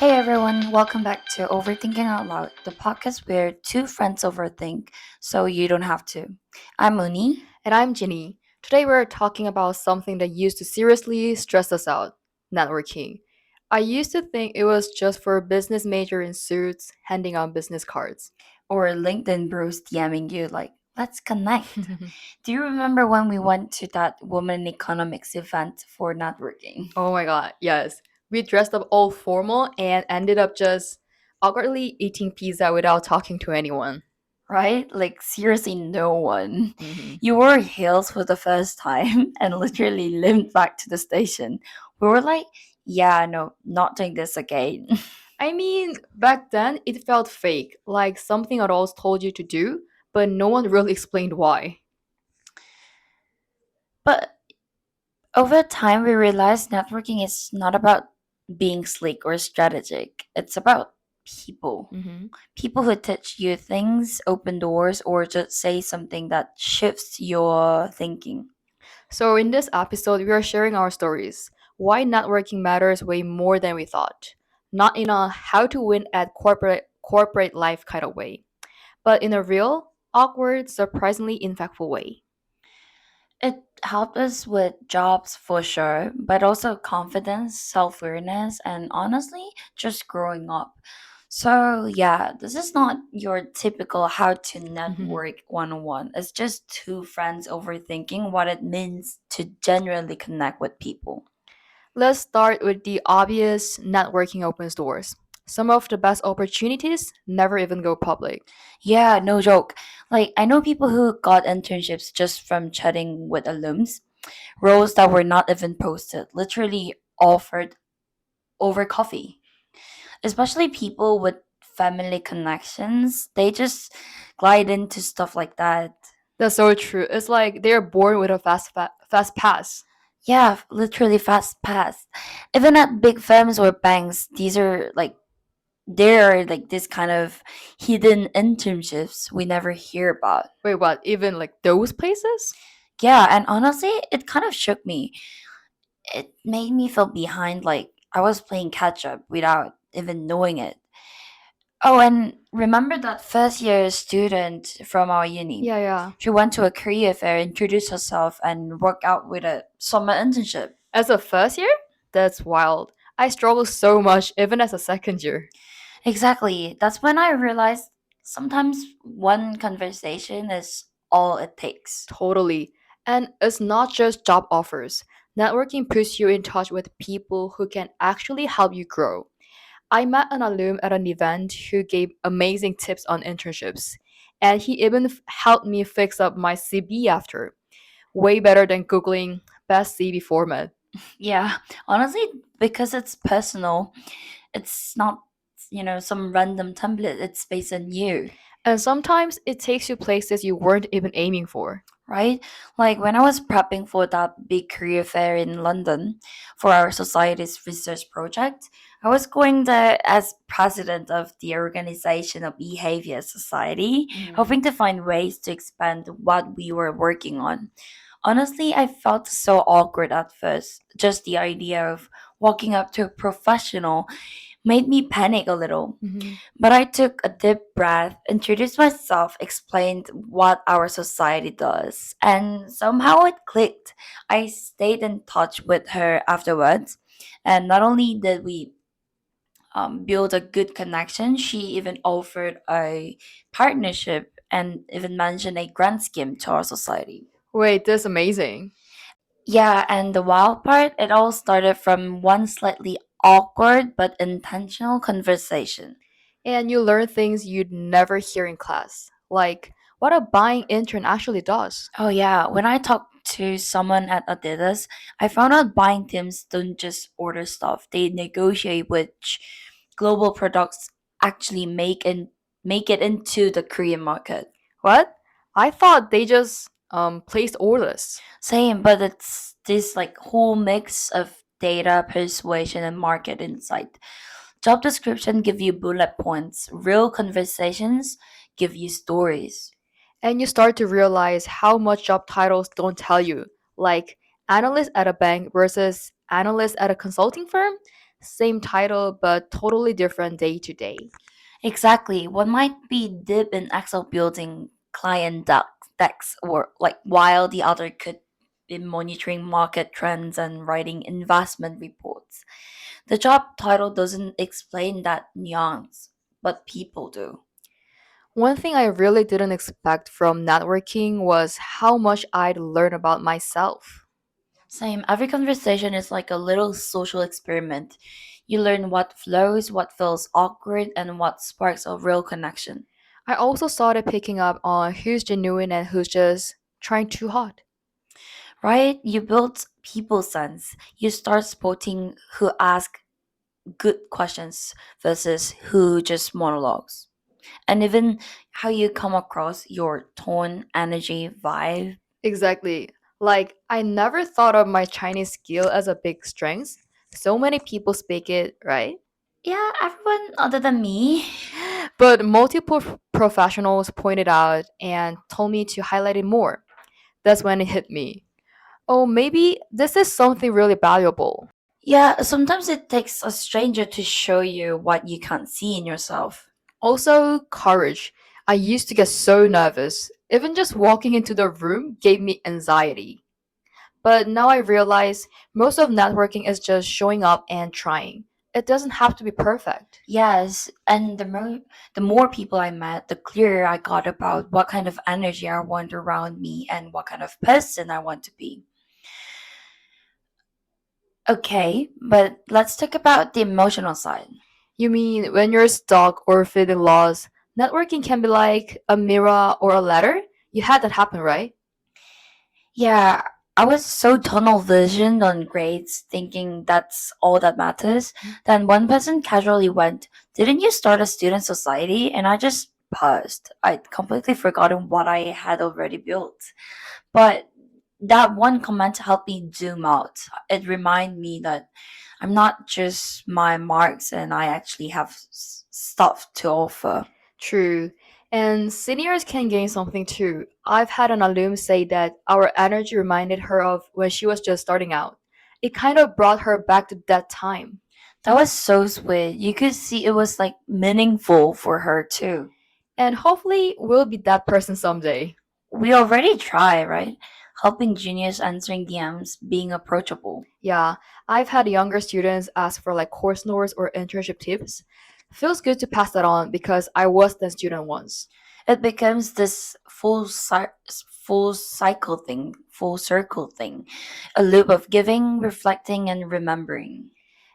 Hey everyone, welcome back to Overthinking Out Loud, the podcast where two friends overthink so you don't have to. I'm Uni. And I'm Ginny. Today we're talking about something that used to seriously stress us out networking. I used to think it was just for a business major in suits handing out business cards. Or LinkedIn bros DMing you like, let's connect. Do you remember when we went to that woman in economics event for networking? Oh my god, yes. We dressed up all formal and ended up just awkwardly eating pizza without talking to anyone. Right? Like, seriously, no one. Mhm. You wore heels for the first time and literally limped back to the station. We were like, yeah, no, not doing this again. I mean, back then it felt fake, like something adults told you to do, but no one really explained why. But over time, we realized networking is not about being slick or strategic. It's about people. Mhm. People who teach you things, open doors, or just say something that shifts your thinking. So, in this episode, we are sharing our stories. Why networking matters way more than we thought. Not in a how to win at corporate life kind of way, but in a real, awkward, surprisingly impactful way. It helped us with jobs for sure, but also confidence, self awareness, and honestly, just growing up. So, yeah, this is not your typical how to network 101. It's just two friends overthinking what it means to genuinely connect with people. Let's start with the obvious networking opens doors. Some of the best opportunities never even go public. Yeah, no joke. Like, I know people who got internships just from chatting with alums, roles that were not even posted, literally offered over coffee. Especially people with family connections, they just glide into stuff like that. That's so true. It's like they're born with a fast pass. Yeah, literally fast pass. Even at big firms or banks, these are like there are like this kind of hidden internships we never hear about. Wait, what? Even like those places? Yeah, and honestly, it kind of shook me. It made me feel behind, like I was playing catch up without even knowing it. Oh, and remember that first year student from our uni? Yeah, yeah. She went to a career fair, introduced herself, and worked out with a summer internship. As a first year? That's wild. I struggle so much even as a second year. Exactly. That's when I realized sometimes one conversation is all it takes. Totally. And it's not just job offers. Networking puts you in touch with people who can actually help you grow. I met an alum at an event who gave amazing tips on internships, and he even helped me fix up my CB after. Way better than Googling best CB format. Yeah, honestly, because it's personal, it's not, some random template, it's based on you. And sometimes it takes you places you weren't even aiming for. Right? Like when I was prepping for that big career fair in London for our society's research project, I was going there as president of the Organization of Behavior Society, Mhm. hoping to find ways to expand what we were working on. Honestly, I felt so awkward at first. Just the idea of walking up to a professional made me panic a little. Mhm. But I took a deep breath, introduced myself, explained what our society does, and somehow it clicked. I stayed in touch with her afterwards, and not only did we build a good connection, she even offered a partnership and even mentioned a grant scheme to our society. Wait, that's amazing. Yeah, and the wild part, it all started from one slightly awkward but intentional conversation. And you learn things you'd never hear in class, like what a buying intern actually does. Oh yeah, when I talked to someone at Adidas, I found out buying teams don't just order stuff; they negotiate which global products actually make it into the Korean market. What? I thought they just placed orders. Same, but it's this like whole mix of data, persuasion, and market insight. Job description give you bullet points. Real conversations give you stories. And you start to realize how much job titles don't tell you, like analyst at a bank versus analyst at a consulting firm. Same title, but totally different day to day. Exactly. One might be deep in Excel building decks, or like while the other could be monitoring market trends and writing investment reports. The job title doesn't explain that nuance, but people do. One thing I really didn't expect from networking was how much I'd learn about myself. Same. Every conversation is like a little social experiment. You learn what flows, what feels awkward, and what sparks a real connection. I also started picking up on who's genuine and who's just trying too hard. Right? You build people sense. You start spotting who ask good questions versus who just monologues. And even how you come across, your tone, energy, vibe. Exactly. Like, I never thought of my Chinese skill as a big strength. So many people speak it, right? Yeah, everyone other than me. But multiple professionals pointed out and told me to highlight it more. That's when it hit me. Oh, maybe this is something really valuable. Yeah, sometimes it takes a stranger to show you what you can't see in yourself. Also, courage. I used to get so nervous. Even just walking into the room gave me anxiety. But now I realize most of networking is just showing up and trying. It doesn't have to be perfect. Yes, and the more people I met, the clearer I got about what kind of energy I want around me and what kind of person I want to be. Okay, but let's talk about the emotional side. You mean when you're stuck or feeling lost, networking can be like a mirror or a letter? You had that happen, right? Yeah, I was so tunnel visioned on grades, thinking that's all that matters. Then one person casually went, "Didn't you start a student society?" And I just paused. I'd completely forgotten what I had already built. But that one comment helped me zoom out. It reminded me that I'm not just my marks and I actually have stuff to offer. True. And seniors can gain something too. I've had an alum say that our energy reminded her of when she was just starting out. It kind of brought her back to that time. That was so sweet. You could see it was like meaningful for her too. And hopefully, we'll be that person someday. We already try, right? Helping juniors answering DMs, being approachable. Yeah, I've had younger students ask for like course notes or internship tips. Feels good to pass that on because I was that student once. It becomes this full circle thing, a loop of giving, reflecting, and remembering.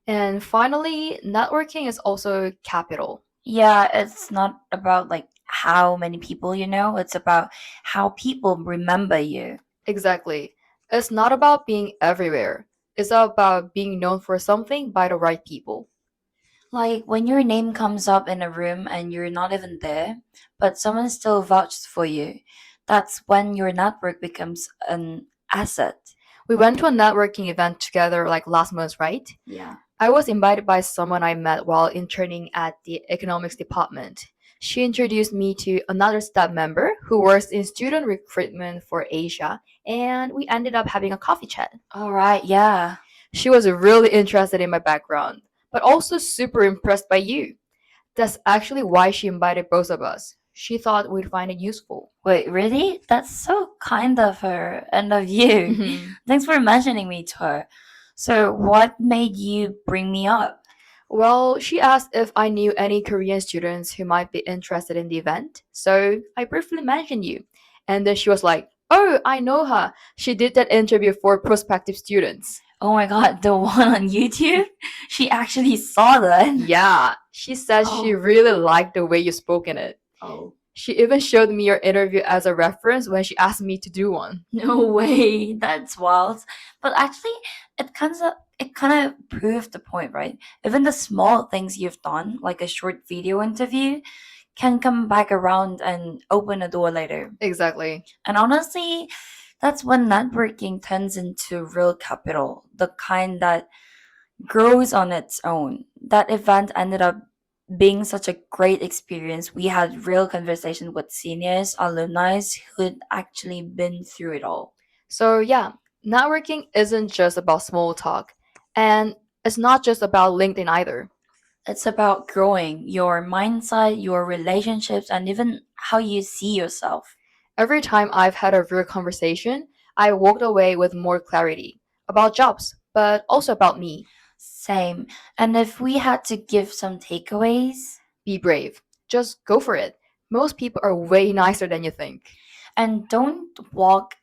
And finally, networking is also capital. Yeah, it's not about like how many people you know, it's about how people remember you. Exactly. It's not about being everywhere. It's about being known for something by the right people. Like when your name comes up in a room and you're not even there, but someone still vouched for you, that's when your network becomes an asset. We went to a networking event together like last month, right? Yeah. I was invited by someone I met while interning at the economics department. She introduced me to another staff member who works in student recruitment for Asia, and we ended up having a coffee chat. All right, yeah. She was really interested in my background, but also super impressed by you. That's actually why she invited both of us. She thought we'd find it useful. Wait, really? That's so kind of her and of you. Mhm. Thanks for mentioning me to her. So, what made you bring me up? Well, she asked if I knew any Korean students who might be interested in the event, so I briefly mentioned you. And then she was like, "Oh, I know her. She did that interview for prospective students." Oh my god, the one on YouTube? She actually saw that. Yeah, she said she Oh, really liked the way you spoke in it. oh. She even showed me your interview as a reference when she asked me to do one. No way. That's wild. But actually, it kind of proved the point, right? Even the small things you've done, like a short video interview, can come back around and open a door later. Exactly. And honestly, that's when networking turns into real capital, the kind that grows on its own. That event ended up being such a great experience. We had real conversation with seniors, alumni who'd actually been through it all. So, yeah, networking isn't just about small talk. And It's not just about LinkedIn either. It's about growing your mindset, your relationships, and even how you see yourself. Every time I've had a real conversation, I walked away with more clarity about jobs, but also about me. Same. And if we had to give some takeaways, Be brave. Just go for it. Most people are way nicer than you think. and don't walk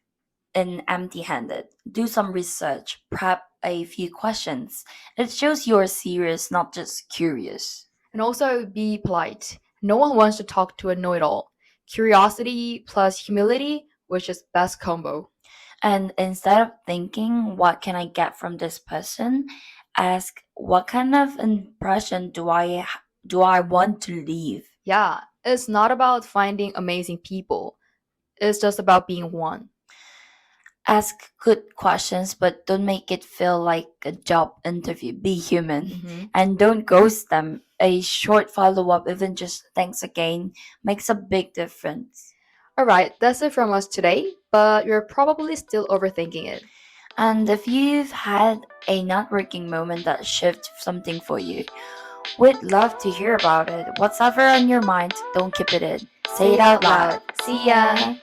in empty handed. Do some research, prep a few questions. It shows you're serious, not just curious. And also be polite. No one wants to talk to a know it all. Curiosity plus humility, which is best combo. And instead of thinking, what can I get from this person? Ask, what kind of impression do I want to leave? Yeah, it's not about finding amazing people, it's just about being one. Ask good questions, but don't make it feel like a job interview. Be human Mhm. and don't ghost them. A short follow up, even just thanks again, makes a big difference. All right, that's it from us today, but you're probably still overthinking it. And if you've had a networking moment that shifted something for you, we'd love to hear about it. Whatever on your mind, don't keep it in. Say Say it it out out loud. loud. See See ya. ya!